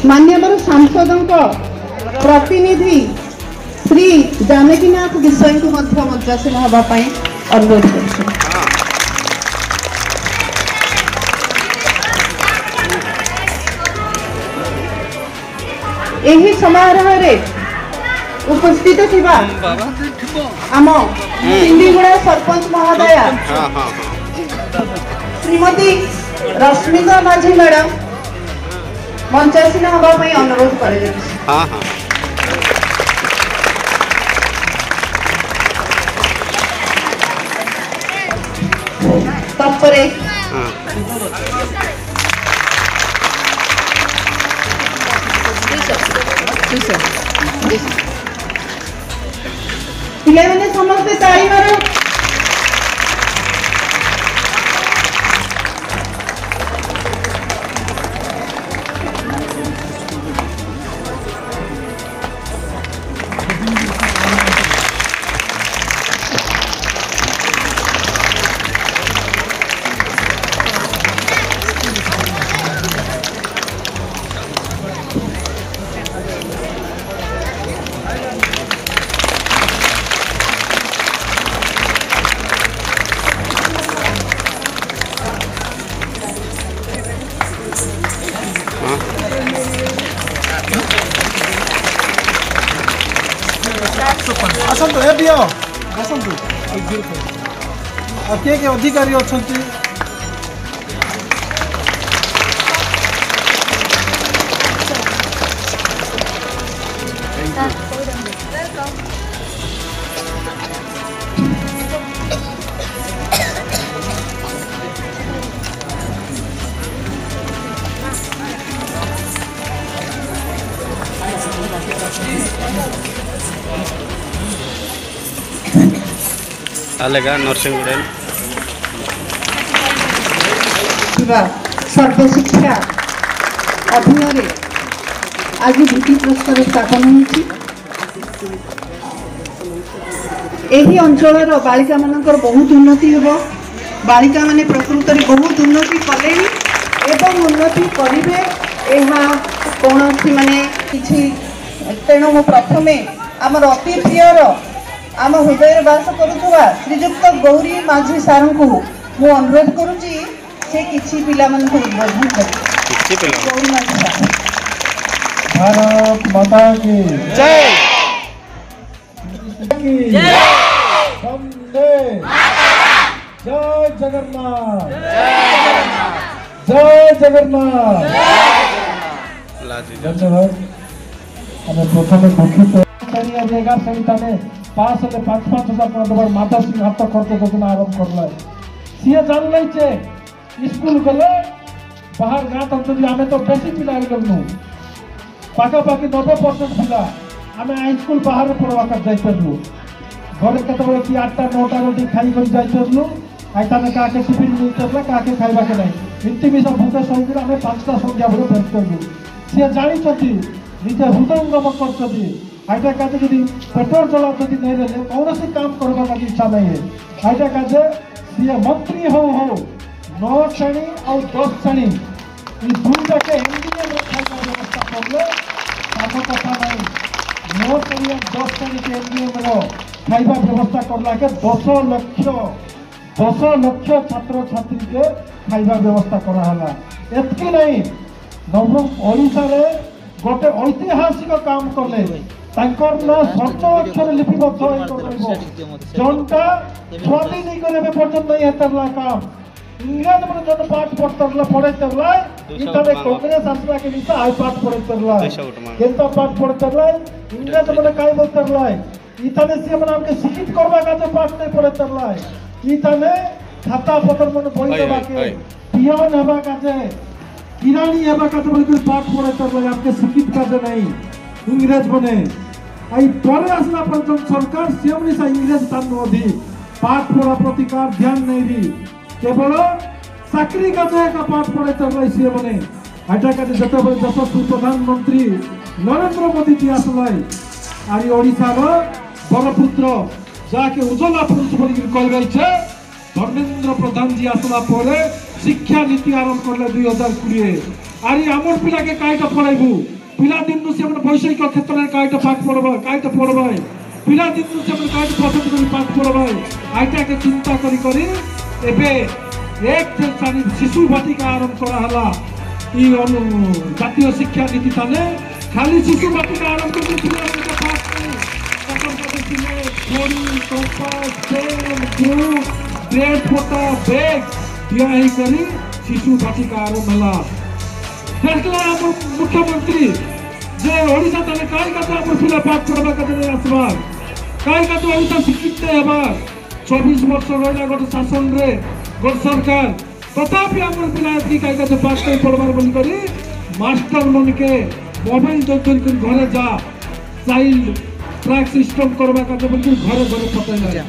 मान्यवर सांसदों प्रतिनिधि श्री जानकीनाथ विषय को मंचासीन होगापाई अनुरोध कर समारोह रे उपस्थित थिबा आम सिंधीगुड़ा सरपंच महोदय श्रीमती रश्मिका माझी मैडम मंचासीन होगापाई अनुरोध कर तत्परे पिले मैंने समझते ताली मारो आसतु ए दियो आसतु किए अधिकारी अच्छा आलेगा नरसिंहगुड़ा सर्वशिक्षा अधीन आज भित्ति प्रस्तर स्थापन होही अंचल बालिका मानकर बहुत उन्नति हो बालिका माने प्रकृत में बहुत उन्नति कले एवं उन्नति करेंगे कौन माने किसी तेणु मु प्रथमे आमर अति प्रियर आम हृदय बास करुवा श्रीजुक्त गौरी माझी सार को मु अनुरोध करुच्ची से किसी पिला उद्बोधन कर गौरी माझी सार भारत माता की जय जय जगन्नाथ जय जगन्नाथ धन्यवाद हमें प्रथम दुखित संहिता में 5,000 टका माता सिंह हाथ खर्च योजना आरंभ करल सी जान चे स्कूल गले बाहर गाँव तक आम तो बेसी पिला गलु पाखापाखि 90% पिला आम हाईस्कल बाहर पढ़वा जाइलु घरे केत कि 8टा 9टा रोटी खाई जाइलु आईताने क्या टिफिन मिलता क्या खावा के नहीं इमती भी सब भूखे शोक आम 5टा संख्या भर भेट कलु सी जानी निजे हृदयंगम कर पेट्रोल चला नहीं रे कौन काम करवा लगी इच्छा नहीं है आईटा काजे सी मंत्री हो 9 श्रेणी और 10 श्रेणी दुईटा के एनडीए में खाଇବା व्यवस्था करले काम कथा नहीं 9 श्रेणी और 10 श्रेणी के एनडीए में खाଇବା व्यवस्था करला के 10 लक्ष छात्र छात्री के खाଇବା व्यवस्था कराला एतकी नहीं नव ओडिशा रे गोटे ऐतिहासिक काम कले सर्च अक्षर लिपिबद्ध जनता स्वादी नहीं करे पर्यटन नहीं हेतरला काम इंग्रेज मन जन पाठ पढ़ेतरला इतने कांग्रेस आसला के नीचे आय पाठ पढ़ेतरला केंता पाठ पढ़ेतरला इंग्रेज मन काय बोलतरला इतने से मन हमके शिक्षित करबा का जो पाठ नहीं पढ़ेतरला इतने खाता पत्र मन बोई देबा के पियन हेबा का जे किरानी हेबा का तो पाठ पढ़ेतरला हमके शिक्षित का नहीं इंग्रेज बने आई पर आसला पंचम सरकार सेमनी सा इंग्रेज तानोधी पाठ पढ़ा प्रतिकार ध्यान नहीं दी केवल चाकरी का पाठ पढ़े चल सी बने आटा का जब यशस्वी प्रधानमंत्री नरेंद्र मोदी जी आसलाई आरी ओडिशार बरपुत्र जाके उज्ज्वला पुरुष बोली कह रही धर्मेंद्र प्रधान जी आसला पर शिक्षा नीति आरंभ करले 2020 आरी आमर पिला के काइटा पढाइबु पिला दिन से हमर वैषयिक क्षेत्र में काइटा पाठ पढबाय पिला दिन से हमर काइटा पसंद करी पाठ पढबाय आइटा के चिंता करी एबे एक से शिशु बाटिका आरंभ करा हला ई जातीय शिक्षा नीति थाने खाली शिशु बाटिका आरंभ करके पिला के पाठ ग्रेड फोटा बैग दिया ही करी शिशु बाटिका आरंभ हला देखला हम मुख्यमंत्री जे ओडिसा तले काय का हम पिला पाठ पढबा कते आसबा काय का ओडिसा शिक्षित हेबा 24 वर्ष रहिला गोटे शासन रे गोटे सरकार तथापि हमर पिला की काय का पाठ कर पढबार बंद करी मास्टर मन के मोबाइल दौड़ कर घरे जा चाइल्ड ट्रैक सिस्टम करबा का बंद घरे घरे पठाइला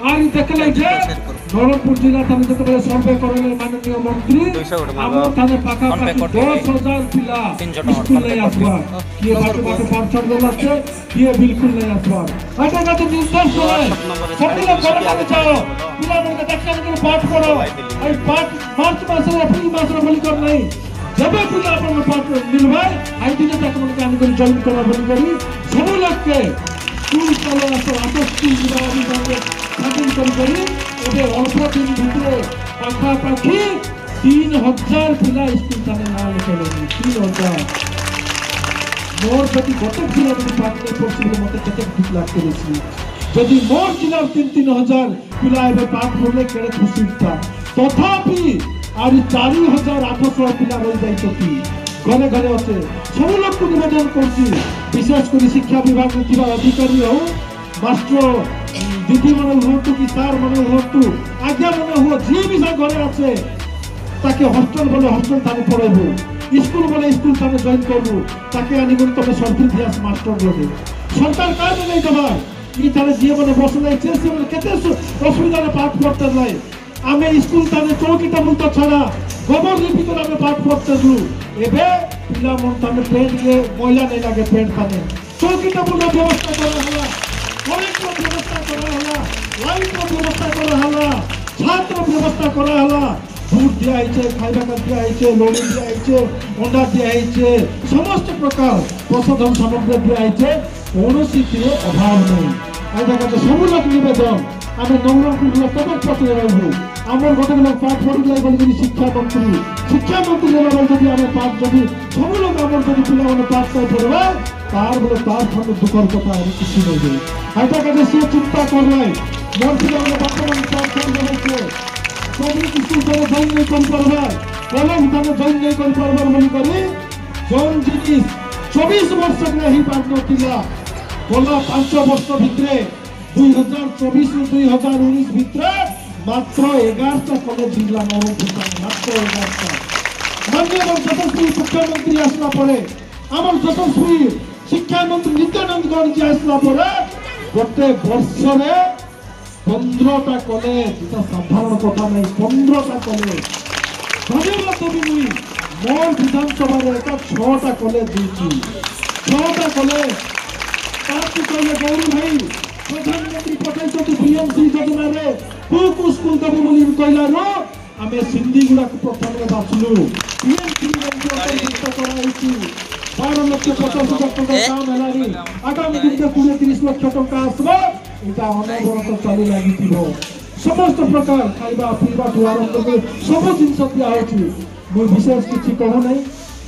आरी देखले जे नवरंगपुर जिला थाने जते सर्वे करले माननीय मंत्री हमर थाने पाका 10,000 पिला स्कूल ले आसबा किए बाटे पाठशाला देला छे किए बिल्कुल नहीं आसबा आटा का तो निर्देश है सब लोग करे चाहो पिला मन के देखा के पाठ पढ़ो आई पाठ मार्च मास में अप्रैल मास में बोली कर नहीं जब पिला अपन पाठ मिलबा आई दिन तक मन के आने जॉइन करा बंद करी सब लोग के स्कूल चले आसो आटो स्कूल जिला खातिन करी एबे अल्प दिन भितरे पाखापाखि 3,000 पिला स्कूल थाने ना लिखेले 3,000 मोर प्रति गोटे पिला যদি পাঠলে পড়ছিল মতে কত ঠিক লাগতে রেছি যদি মোর जिला 3,000 पिला एबे पाठ पढ़ले केड़े खुशी था तथापि आरि 4,800 पिला रहि जाइतती घरे घरे আছে सब लोग को निवेदन करছি विशेष করে शिक्षा विभाग में थिबा अधिकारी हो मास्टर दीदी मन होतु कि सार मन होतु आज्ञा मन हो जे भी सा घरे আছে ताके हॉस्टल बोले हॉस्टल थाने पढ़ाइबो स्कूल बोले स्कूल थाने जॉइन करबो ताके आनिगुन तमे सर्टिफिकेट मास्टर लोगे सरकार काज नहीं दबा ई थाने जे मन बसले छे से मन केते असुविधा रे पाठ पढ़ते लाई आमे स्कूल थाने चौकीटा मुंत छड़ा गोबर लिपि को आमे पाठ पढ़ते दु एबे पिला मन थाने पेन ये महिला नहीं लागे पेन थाने चौकीटा मुंत व्यवस्था करा हला कॉलेज को व्यवस्था करा हला लाइन को व्यवस्था करा हला छात्र व्यवस्था करा हला दूध दिया है खाइबा का दिया है लोड़ी दिया है अंडा दिया है समस्त प्रकार प्रसाधन सामग्री दिया है कौनसी अभाव नहीं आई जगह सब लोग निवेदन आम नवरंगपुर कटक पत्र रहू आमर गोटे लोग पाठ पढ़ी जाए बोली शिक्षा मंत्री लेवल जब आम पाठ जब सब लोग आम जब पिला पाठ कर पढ़वा तार बोले तार थाने दुखर कथा किसी नहीं जाए आई जगह सी चिंता कर रहा है मोर पिला बर्तमान पाठ कर पब्लिक स्कूल थाने जॉइन नहीं कर पारबा कॉलेज थाने जॉइन नहीं कर पारबा बोली करी जौन जिनिस 24 वर्ष नहीं पाठ नथिला गला 5 वर्ष भितरे 2024 ରୁ 2019 भितरे मात्र 11टा कॉलेज जिला नवरंगपुर मात्र 11टा माननीय यशस्वी मुख्यमंत्री आसला परे आमर यशस्वी शिक्षा मंत्री नित्यानंद गौड़ जी आसला परे गोटे वर्ष रे 15टा कॉलेज साधारण कथा नहीं 15टा कॉलेज धन्यवाद देवी मुई मोर विधानसभा रे 6टा कॉलेज दी 6टा कॉलेज ताकि कहले गौरी भाई प्रधानमंत्री पठाइछथि बीएमसी योजना रे को स्कूल देबो बोली कहला रो आमे सिंधी गुडा को प्रथम रे बाछलु बीएमसी योजना कराइछि 12,50,000 टका काम हेलारी आगामी दिन में 20-30 लाख टका आसबा इटा अनबरत चली लागि थिबो समस्त प्रकार खाइबा पीबा आरंभ कर सब जिनस दिया होछि मु विशेष किछि कहू नै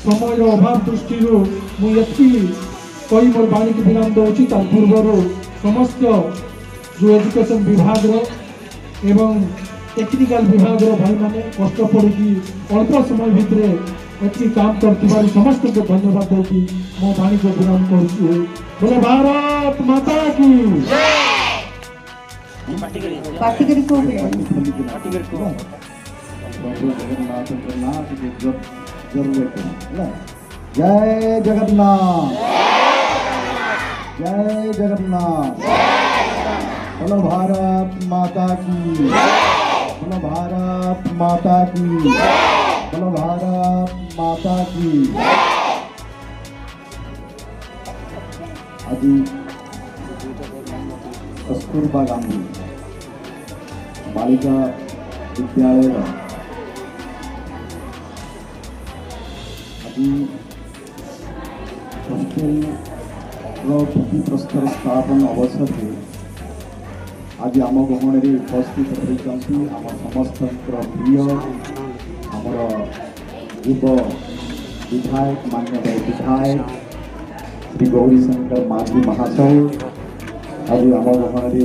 समय अभाव दृष्टि मु एति कई मोर बाणी के विराम दउछि तार पूर्व समस्त जो एजुकेशन विभाग रो एवं टेक्निकल विभाग रो भाई माने कष्ट पड़ी अल्प समय भितरे एति काम करथिबार समस्त को धन्यवाद देउछि मो बाणी को विराम करछु बोले भारत माता की जय पार्टी को जय जगन्नाथ जय जगन्नाथ बोलो भारत माता की बोलो भारत माता की बोलो भारत माता की आज कस्तूरबा गांधी बालिका विद्यालय ଆଜି ହଷ୍ଟେଲର ଭିତ୍ତିପ୍ରସ୍ତର ସ୍ଥାପନ ଅବସରରେ ଆଜି ଆମ ଗହଣରେ ଉପସ୍ଥିତ ହୋଇଛନ୍ତି ଆମ ସମସ୍ତଙ୍କର ପ୍ରିୟ ଆମର ଯୁବ विधायक माननीय विधायक श्री गौरीशंकर मांझी महाशय आज आम गहन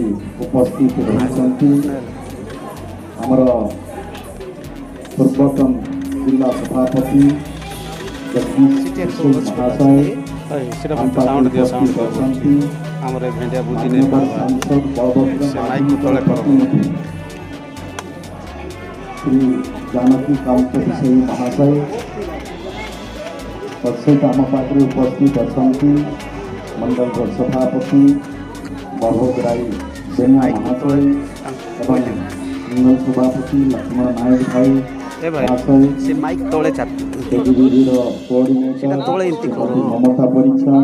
उपस्थित रही आमर पूर्वतन जिला सभापति जगदीश महाशय सांसद प्रतिनिधि श्री जानकी कांत विषयी महाशय तत्सहित आम पाखे उपस्थित अच्छा मंडल सभापति बलभद्र राय सेना महाशय एवं मंडल सभापति लक्ष्मण नायक भाई महाशय कोऑर्डिनेटर ममता परीक्षा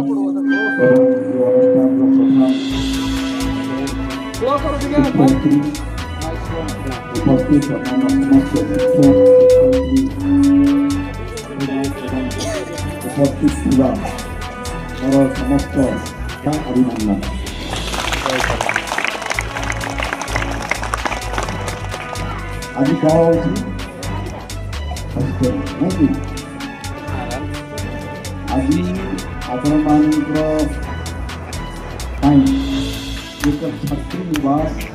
उपस्थित समस्त उपस्थित मोर समस्त अभिनंदन। आज क्या आज आपण एक छात्री निवास